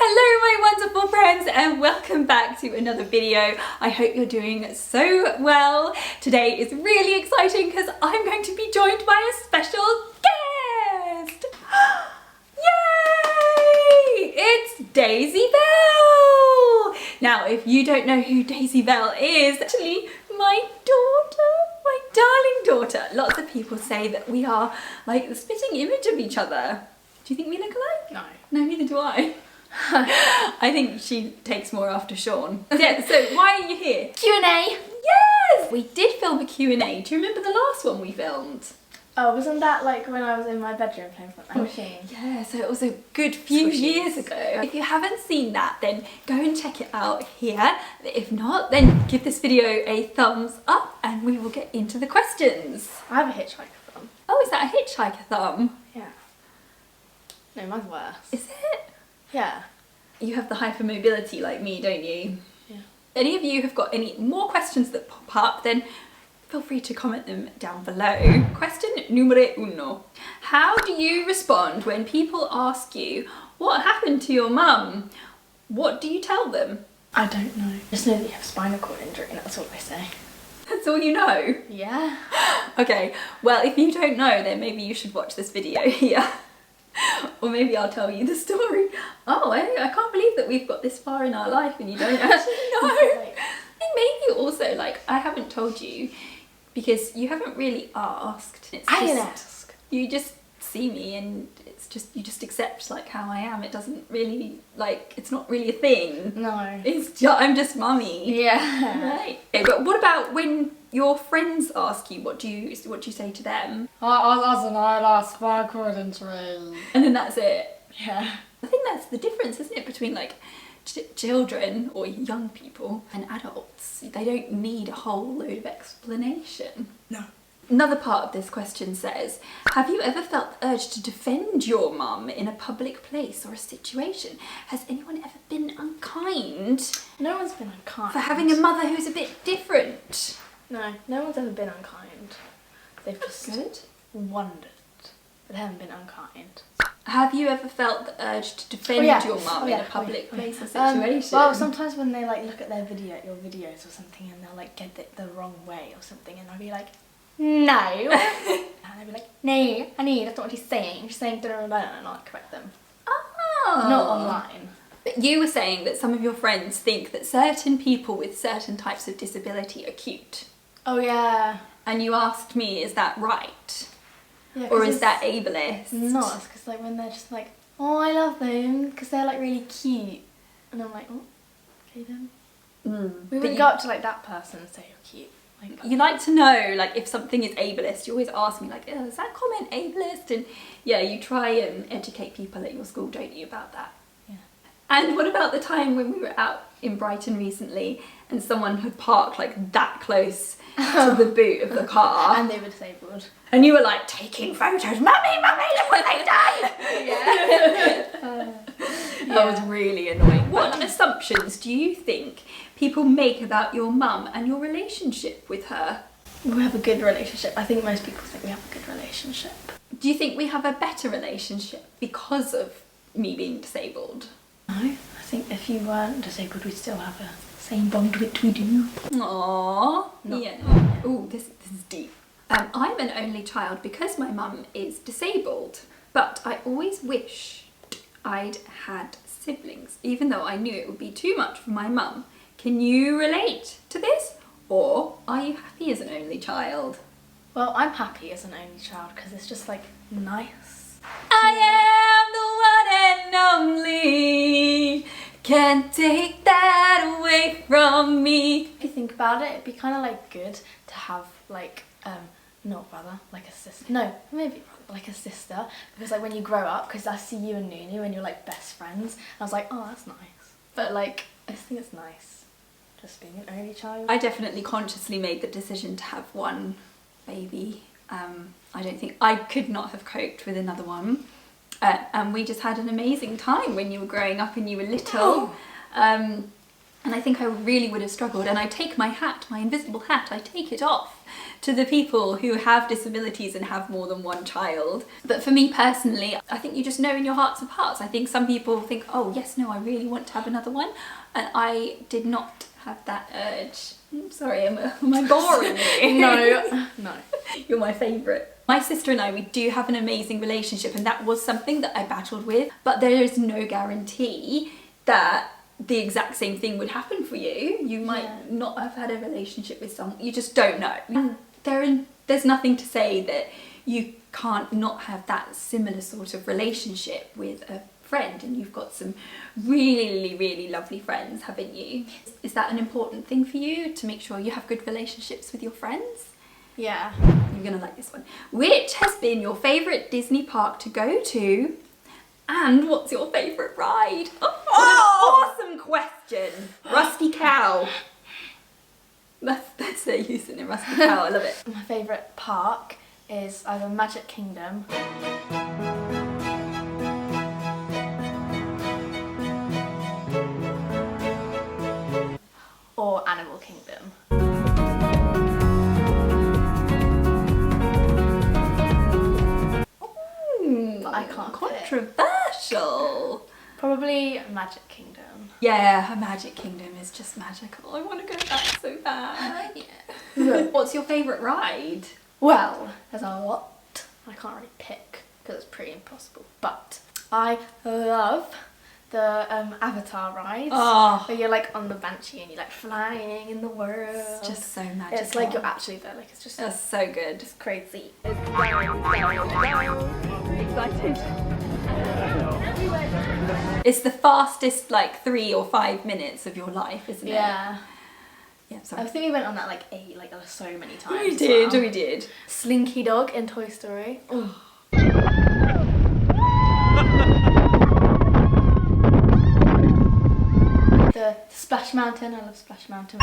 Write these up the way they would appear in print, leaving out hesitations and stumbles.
Hello my wonderful friends and welcome back to another video. I hope you're doing so well. Today is really exciting because I'm going to be joined by a special guest. Yay! It's Daisy Bell. Now if you don't know who Daisy Bell is, actually my daughter, my darling daughter. Lots of people say that we are like the spitting image of each other. Do you think we look alike? No. No, neither do I. I think she takes more after Sean. Yeah, so why are you here? Q&A. Yes! We did film a Q&A. Do you remember the last one we filmed? Oh, wasn't that like when I was in my bedroom playing with my machine? Yeah, so it was a good few years ago. If you haven't seen that, then go and check it out here. If not, then give this video a thumbs up and we will get into the questions. I have a hitchhiker thumb. Oh, is that a hitchhiker thumb? Yeah. No, mine's worse. Is it? Yeah. You have the hypermobility like me, don't you? Yeah. Any of you have got any more questions that pop up, then feel free to comment them down below. Question numero uno. How do you respond when people ask you, what happened to your mum? What do you tell them? I don't know. Just know that you have spinal cord injury and that's all I say. That's all you know? Yeah. Okay, well if you don't know, then maybe you should watch this video here. Or maybe I'll tell you the story. Oh, I can't believe that we've got this far in our life and you don't actually know. And maybe also, like, I haven't told you because you haven't really asked. I didn't ask. You just see me and it's just, you just accept like how I am. It doesn't really, like, it's not really a thing. No. It's just, I'm just mummy. Yeah. Right. Okay, but what about when your friends ask you, what do you say to them? I don't know, I lost spinal cord injury. And then that's it. Yeah. I think that's the difference, isn't it, between like children or young people and adults. They don't need a whole load of explanation. No. Another part of this question says, have you ever felt the urge to defend your mum in a public place or a situation? Has anyone ever been unkind? No one's been unkind. For having a mother who's a bit different? No, no one's ever been unkind. They've just Good. wondered, but they haven't been unkind. Have you ever felt the urge to defend your mum in a public place or situation? Well, sometimes when they like look at your videos or something and they'll like get it the wrong way or something and I'll be like, no. And they'll be like, no, honey, that's not what he's saying. She's saying da da da, and I'll correct them. Oh. Not online. But you were saying that some of your friends think that certain people with certain types of disability are cute. Oh yeah. And you asked me, is that right? Yeah, or is that ableist? No, it's because like when they're just like, oh, I love them because they're like really cute. And I'm like, oh, okay then. We wouldn't go up to like that person and say you're cute. Like, you like to know, like, if something is ableist, you always ask me, like, oh, is that comment ableist? And yeah, you try and educate people at your school, don't you, about that? Yeah. And what about the time when we were out in Brighton recently and someone had parked like that close to the boot of the car? And they were disabled. And you were like, taking photos, mummy, mummy, look what they've done! Yeah. That was really annoying. What assumptions do you think people make about your mum and your relationship with her? We have a good relationship. I think most people think we have a good relationship. Do you think we have a better relationship because of me being disabled? No, I think if you weren't disabled, we'd still have the same bond which we do. Aww. No. Yeah. Ooh, this is deep. I'm an only child because my mum is disabled, but I always wish I'd had siblings, even though I knew it would be too much for my mum. Can you relate to this? Or are you happy as an only child? Well, I'm happy as an only child because it's just like nice. I am the one and only. Can't take that away from me. If you think about it, it'd be kind of like good to have like, not brother, like a sister. No, maybe brother, like a sister. Because like when you grow up, because I see you and Nunu and you're like best friends. And I was like, oh, that's nice. But like, I just think it's nice. Just being an only child. I definitely consciously made the decision to have one baby. I don't think I could not have coped with another one. And we just had an amazing time when you were growing up and you were little. And I think I really would have struggled, and I take my hat, my invisible hat, I take it off to the people who have disabilities and have more than one child. But for me personally, I think you just know in your hearts of hearts. I think some people think, oh yes, no, I really want to have another one. And I did not have that urge. I'm sorry, am I boring you? No. You're my favourite. My sister and I, we do have an amazing relationship, and that was something that I battled with. But there is no guarantee that the exact same thing would happen for you. You might not have had a relationship with someone, you just don't know. And there's nothing to say that you can't not have that similar sort of relationship with a friend, and you've got some really, really lovely friends, haven't you? Is that an important thing for you, to make sure you have good relationships with your friends? Yeah. You're gonna like this one. Which has been your favourite Disney park to go to? And what's your favourite ride? Oh, what an awesome question! Rusty Cow. That's their use in it, Rusty Cow, I love it. My favourite park is either Magic Kingdom or Animal Kingdom. But I can't pick. Controversial. Probably Magic Kingdom. Yeah, Magic Kingdom is just magical. I want to go back so bad. Yeah. What's your favourite ride? Well, there's a lot. I can't really pick because it's pretty impossible. But I love the Avatar rides. Oh, Where you're like on the Banshee and you're like flying in the world. it's just so magical. It's like you're actually there. Like it's just That's so good. just crazy. Excited. It's the fastest like 3 or 5 minutes of your life, isn't it? Yeah. Yeah, I sorry. think we went on that like so many times. We as did, well. we did. Slinky Dog in Toy Story. Oh. The Splash Mountain. I love Splash Mountain.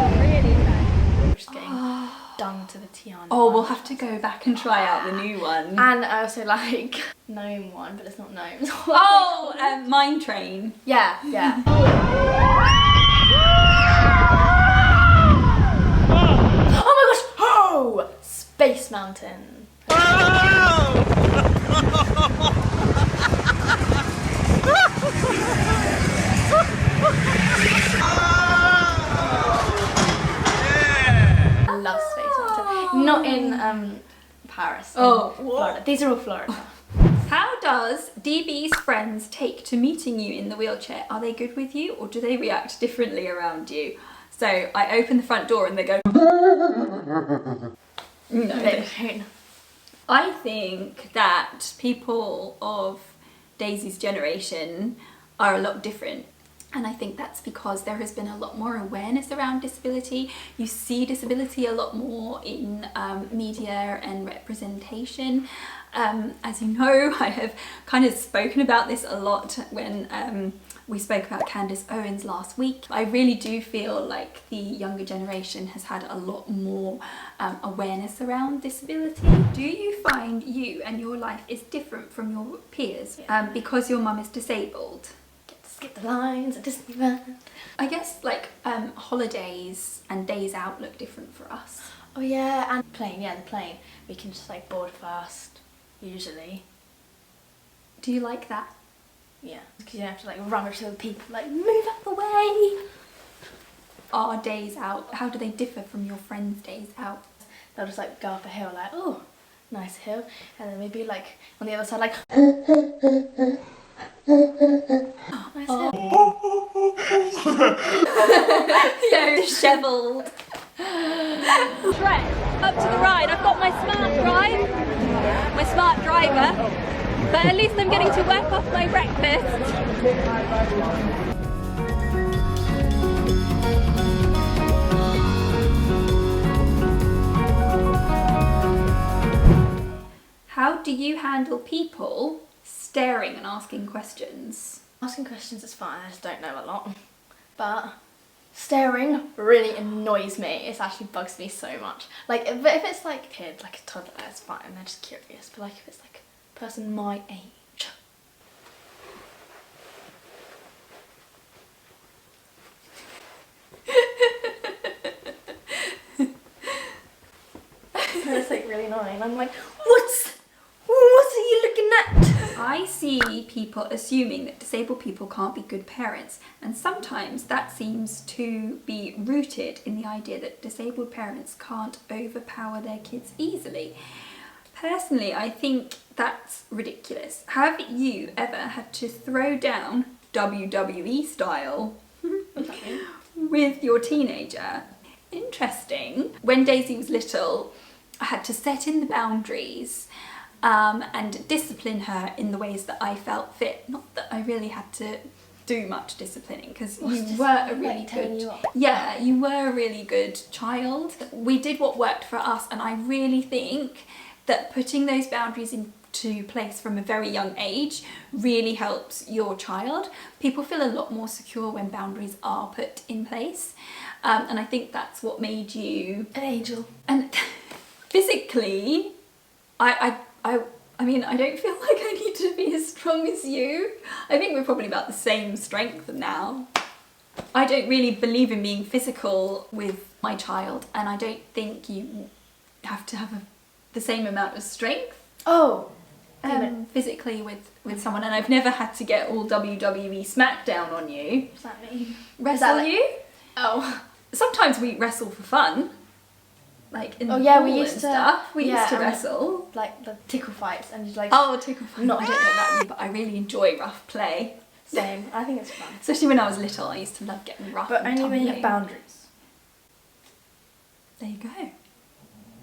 We're just getting done to the Tiana. Oh, we'll have to go back and try out the new one. And I also like gnome one, but it's not gnomes. Oh, Mine Train. Yeah, yeah. Oh my gosh! Oh! Space Mountain. I love Space Mountain. Not in Paris. Oh, Florida. These are all Florida. How does DB's friends take to meeting you in the wheelchair? Are they good with you, or do they react differently around you? So I open the front door and they go... No, They don't. I think that people of Daisy's generation are a lot different. And I think that's because there has been a lot more awareness around disability. You see disability a lot more in media and representation. As you know, I have kind of spoken about this a lot when we spoke about Candace Owens last week. I really do feel like the younger generation has had a lot more awareness around disability. Do you find you and your life is different from your peers because your mum is disabled? Skip the lines at Disneyland. I guess like holidays and days out look different for us. Oh yeah, and plane, the plane. We can just like board first, usually. Do you like that? Yeah, because you don't have to like rummage through people, like move out the way. Our days out, how do they differ from your friends' days out? They'll just like go up a hill like, oh, nice hill. And then maybe like on the other side like, nice hill. Yeah, dishevelled. Right, up to the right. I've got my smart driver, but at least I'm getting to work off my breakfast. How do you handle people staring and asking questions? Asking questions is fine, I just don't know a lot. But Staring really annoys me. It actually bugs me so much. Like, but if it's like a kid, like a toddler, it's fine. They're just curious. But like, if it's like a person my age. It's like really annoying. I'm like, what are you looking at? I see people assuming that disabled people can't be good parents, and sometimes that seems to be rooted in the idea that disabled parents can't overpower their kids easily. Personally, I think that's ridiculous. Have you ever had to throw down WWE Style with your teenager? Interesting. When Daisy was little, I had to set in the boundaries and discipline her in the ways that I felt fit. Not that I really had to do much disciplining, because you were a really good, yeah, you were a really good child. We did what worked for us, and I really think that putting those boundaries into place from a very young age really helps your child. People feel a lot more secure when boundaries are put in place, and I think that's what made you an angel. And physically, I mean, I don't feel like I need to be as strong as you. I think we're probably about the same strength now. I don't really believe in being physical with my child, and I don't think you have to have the same amount of strength. Oh, physically with someone, and I've never had to get all WWE Smackdown on you. What does that mean? Wrestle you? Oh. Sometimes we wrestle for fun. Like in the yeah, pool we used and to stuff. We used to wrestle. Like the tickle fights and just like. Oh, tickle fights. No, I don't know about you, but I really enjoy rough play. Same. I think it's fun. Especially when I was little, I used to love getting rough. But and only when you tumbling. have boundaries. There you go.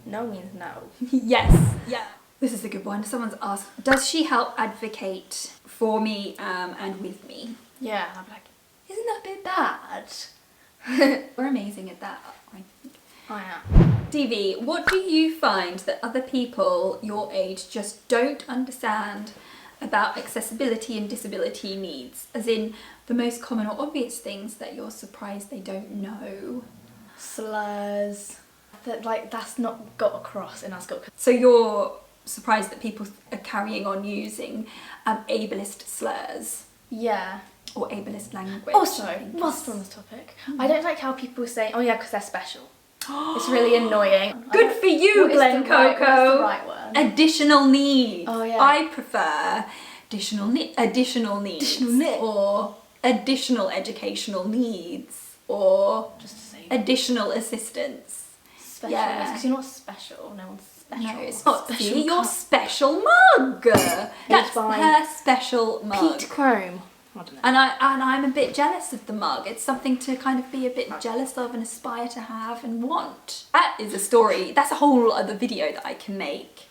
No means no. Yes. Yeah. This is a good one. Someone's asked, does she help advocate for me and with me? Yeah. I'm like, isn't that a bit bad? We're amazing at that, I think. I am. DV, what do you find that other people your age just don't understand about accessibility and disability needs? As in, the most common or obvious things that you're surprised they don't know. Slurs. That like that's not got across in our school. So you're surprised that people are carrying on using ableist slurs? Yeah. Or ableist language? Also, whilst on this topic, I don't like how people say, oh yeah, because they're special. It's really annoying. Good for you, Glen Coco. What's the right word? Additional needs. Oh yeah. I prefer additional needs. Or additional educational needs. Or just to say additional assistance. Special. Yeah. Because you're not special. No one's special. No, it's not. Special See, your cup. special mug. That's by her special mug. Pete Chrome. I don't know. And I'm a bit jealous of the mug. It's something to kind of be a bit jealous of and aspire to have and want. That is a story. That's a whole other video that I can make.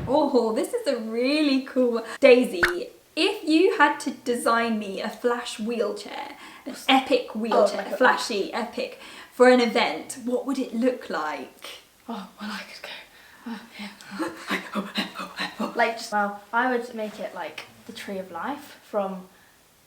Oh, this is a really cool... Daisy, if you had to design me a flash wheelchair, an epic wheelchair, flashy, epic, for an event, what would it look like? Oh, well, I could go. Like, well, I would make it like the Tree of Life from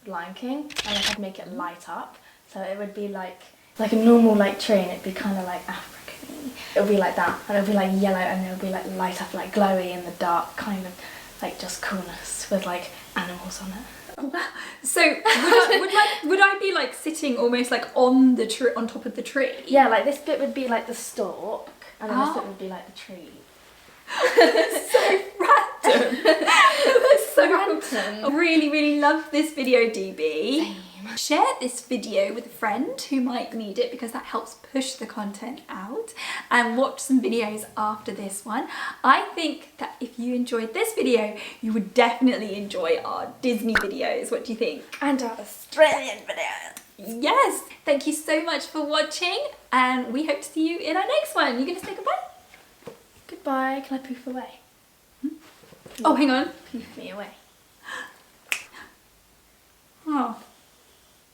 Lion King, and like I'd make it light up, so it would be like a normal like tree, and it'd be kind of like African-y. It would be like that, and it would be like yellow, and it would be like light up, like glowy in the dark, kind of like just coolness with like animals on it. Oh, wow. So would I be like sitting almost like on the tree, on top of the tree? Yeah, like this bit would be like the stalk, and then this bit would be like the tree. That's so random. That's so random. I really love this video, DB. Same. Share this video with a friend who might need it, because that helps push the content out, and watch some videos after this one. I think that if you enjoyed this video, you would definitely enjoy our Disney videos. What do you think? And our Australian videos. Yes. Thank you so much for watching, and we hope to see you in our next one. You gonna say goodbye? Goodbye. Can I poof away? Oh, hang on. Poof me away. Oh.